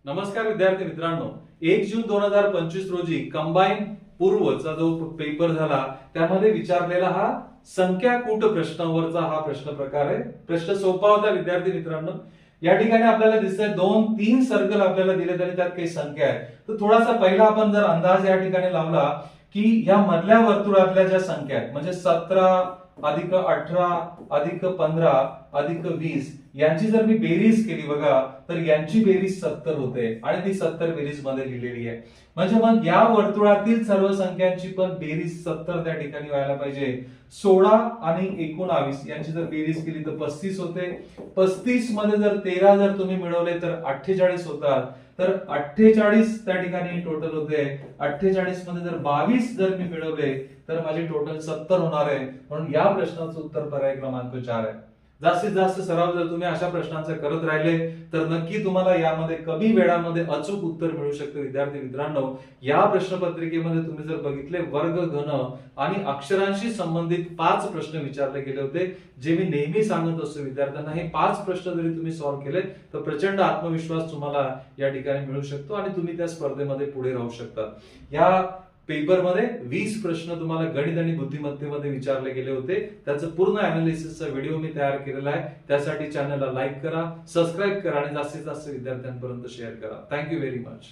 नमस्कार विद्यार्थी मित्रांनो, 1 जून 2025 रोजी कंबाईन पूर्वचा जो पेपर झाला त्यामध्ये विचारलेला हा संख्याकूट प्रश्नावरचा हा प्रश्न प्रकार आहे. प्रश्न सोपा होता विद्यार्थी मित्रांनो. या ठिकाणी आपल्याला दिसतंय 2-3 सर्कल आपल्याला दिलेत आणि त्यात काही संख्या आहे. तर थोडासा पहिला आपण जर अंदाज या ठिकाणी लावला की या मधल्या वर्तुळातल्या ज्या संख्या आहेत म्हणजे 17 अधिक 18 अधिक 15 अधिक 20 यांची जर मी बेरीज केली बघा तर यांची बेरीज 70 होते आणि ती 70 बेरीज मध्ये लिहिलेली आहे. म्हणजे मग या वर्तुळातील सर्व संख्यांची पण बेरीज 70 त्या ठिकाणी व्हायला पाहिजे. 16 आणि 19 यांची जर बेरीज केली तर 35 होते. 35 मध्ये जर 13 जर तुम्ही मिळवले तर 48 होतात. तर 48 त्या ठिकाणी टोटल होते. 48 मध्ये जर 22 जर मी मिळवले तर माझे टोटल 70 होणार आहे. म्हणून या प्रश्नाचं उत्तर पर्याय क्रमांक 4 आहे. जास्तीत जास्त सराव जर तुम्ही अशा प्रश्नांचे करत राहिले तर नक्की तुम्हाला यामध्ये कमी वेळामध्ये अचूक उत्तर मिळू शकते. विद्यार्थी मित्रांनो, या प्रश्नपत्रिकेमध्ये तुम्ही जर बघितले वर्ग घन आणि अक्षरांशी संबंधित 5 प्रश्न विचारले गेले होते. जे मी नेहमी सांगत असतो विद्यार्थ्यांना, हे 5 प्रश्न जरी तुम्ही सॉल्व्ह केले तर प्रचंड आत्मविश्वास तुम्हाला या ठिकाणी मिळू शकतो आणि तुम्ही त्या स्पर्धेमध्ये पुढे राहू शकता. या पेपरमध्ये 20 प्रश्न तुम्हाला गणित आणि बुद्धिमत्तेमध्ये विचारले गेले होते. त्याचं पूर्ण अनालिसिसचा व्हिडिओ मी तयार केलेला आहे. त्यासाठी चॅनलला लाईक करा, सबस्क्राईब करा आणि जास्तीत जास्त विद्यार्थ्यांपर्यंत शेअर करा. Thank you very much.